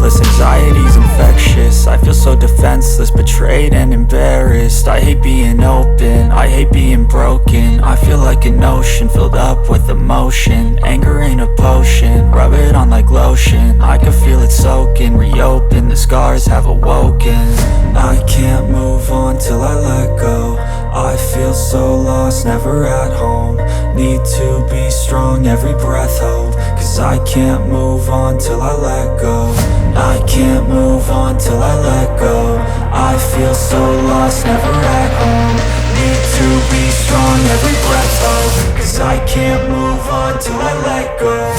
This anxiety's infectious. I feel so defenseless, betrayed and embarrassed. I hate being open, I hate being broken. I feel like an ocean filled up with emotion. Anger ain't a potion, rub it on like lotion. I can feel it soaking, reopen, the scars have awoken. I can't move on till I let go. I feel so lost, never at home. Need to be strong, every breath hope. Cause I can't move on till I let go. I can't move on till I let go. I feel so lost, never at home. Need to be strong, every breath hope. Cause I can't move on till I let go.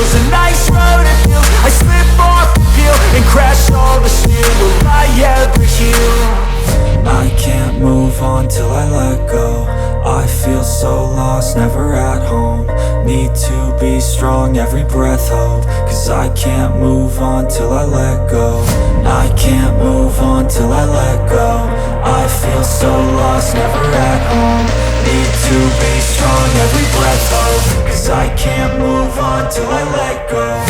A nice road to feel. I slip off the peel and crash all the steel. Will I ever heal? I can't move on till I let go. I feel so lost, never at home. Need to be strong, every breath hope. Cause I can't move on till I let go. I can't move on till I let go. I feel so lost, never at home. Need to be strong, every breath hope. Cause I can't move on till I let go.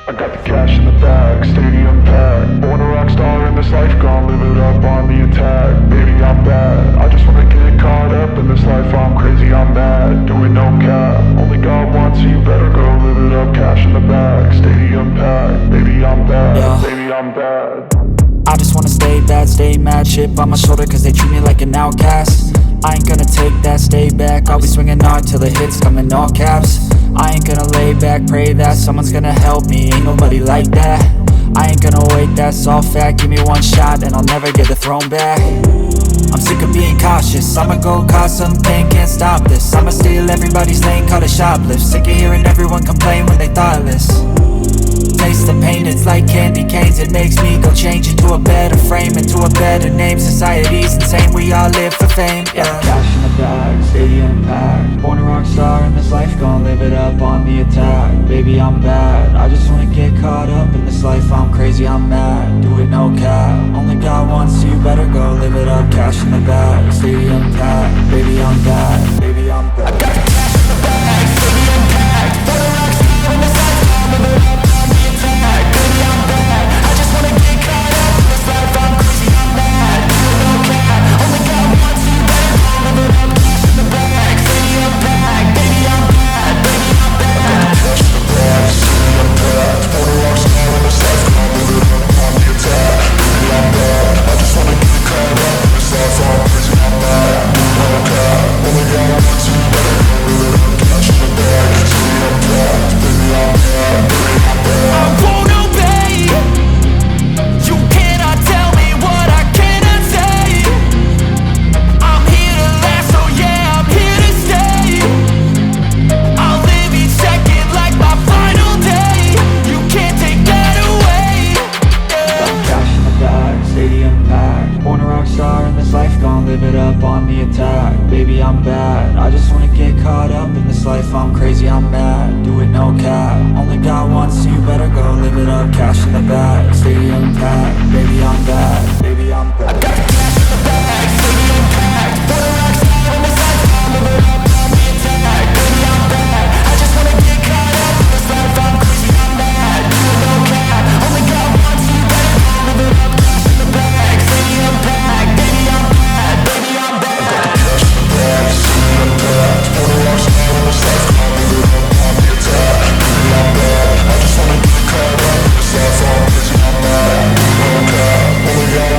I got the cash in the bag, stadium packed. Born a rock star in this life, gon' live it up on the attack. Baby, I'm bad, I just wanna get caught up in this life. I'm crazy, I'm mad, doing no cap. Only God wants you, better go live it up. Cash in the bag, stadium packed. Baby, I'm bad, yeah. Baby, I'm bad. I just wanna stay bad, stay mad. Chip on my shoulder cause they treat me like an outcast. I ain't gonna take that, stay back. I'll be swinging hard till the hits come in all caps. I ain't gonna lay back, pray that someone's gonna help me. Ain't nobody like that. I ain't gonna wait, that's all fact. Give me one shot and I'll never get the throne back. I'm sick of being cautious, I'ma go cause some pain, can't stop this. I'ma steal everybody's lane, call it shoplift. Sick of hearing everyone complain when they thoughtless. Taste the pain, it's like candy canes. It makes me go change into a better frame, into a better name. Society's insane, we all live for fame, yeah. Cash in the bag, stadium packed. Born a rock star in this life, gon' live it up on the attack. Baby, I'm bad, I just wanna get caught up in this life. I'm crazy, I'm mad, do it no cap. Only God wants you, better go live it up. Cash in the bag, stadium packed. Baby, I'm bad, baby, I'm bad. I got the cash in the bag, stadium packed. Born a rock star in this life, gon' live it up on the attack. Baby, I'm bad, I just wanna get caught up in this life. I'm crazy, I'm mad, do it no cap. Only God wants you, better go live it up. Cash in the bag, stadium packed. Baby, I'm bad, baby, I'm bad. Cash in the bag, stadium packed. Born a rock star in this life, gon' live it up on the attack. Baby, I'm bad, I just wanna get caught up in this life. I'm crazy, I'm mad, do no cap. Only God crazy, I'm mad. Do it no cap, only got one, so you better go live it up. Cash in the bag, stadium packed. Baby, I'm bad, baby, I'm bad. Got the cash in the bag, stadium packed. Born a rock star on the side, I'm living up on the attack. Baby, I'm bad, I just wanna get caught up in this life, I'm crazy, I'm mad. Do it no cap, only got one, so you better go live it up. Cash in the bag, stadium packed. Baby, I'm bad, baby, I'm bad. I just wanna get caught up in this life, I'm crazy, I'm mad. No cap, only got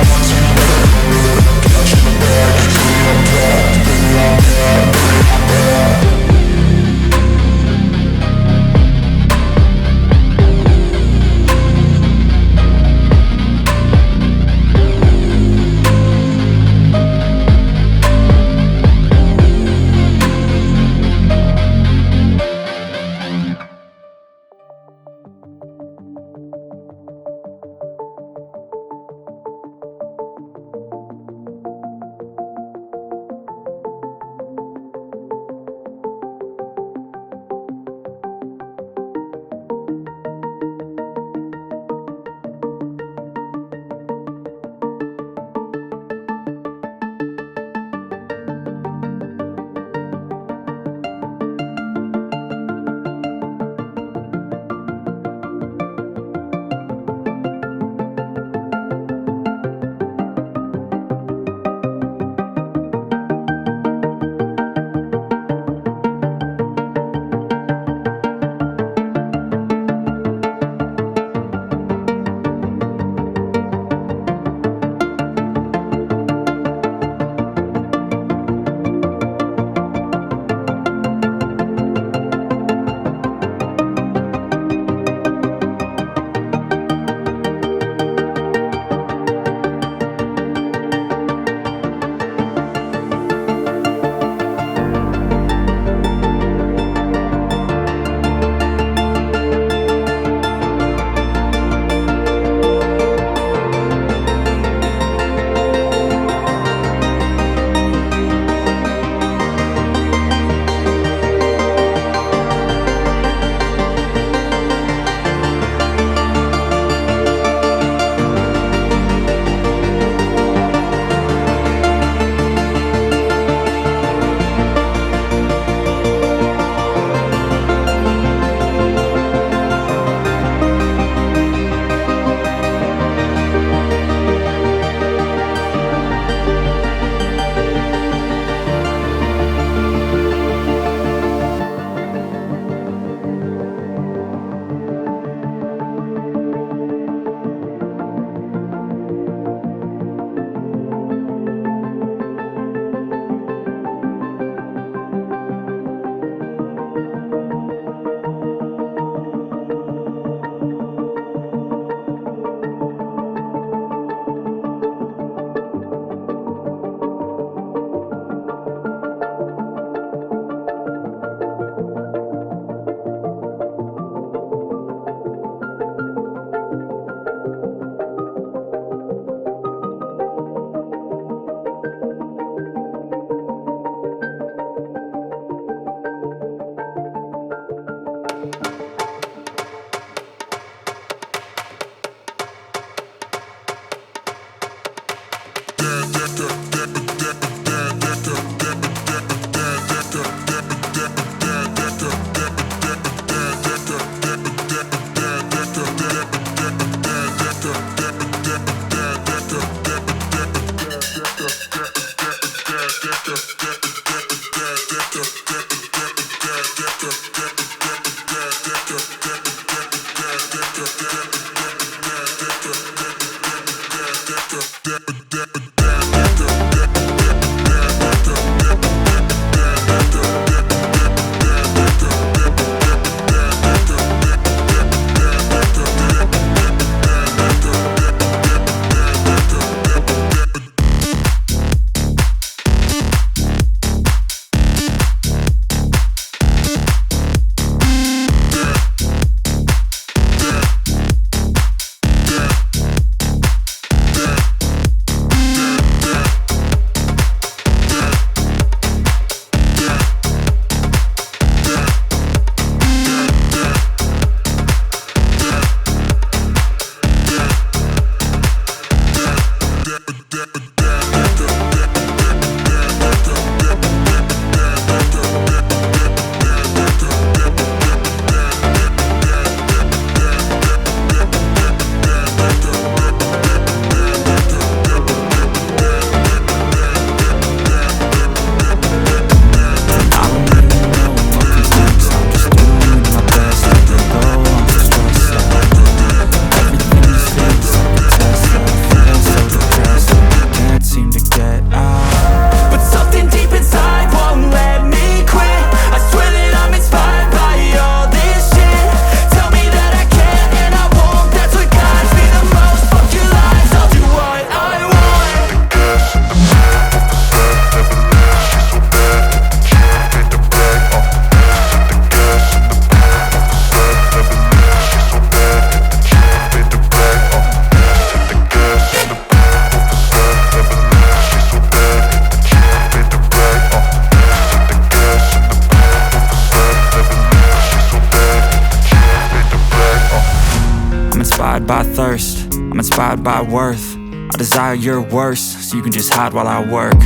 inspired by thirst, I'm inspired by worth. I desire your worst, so you can just hide while I work.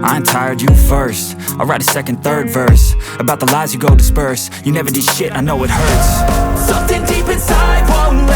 I ain't tired, you first. I'll write a second, third verse about the lies you go disperse. You never did shit, I know it hurts. Something deep inside won't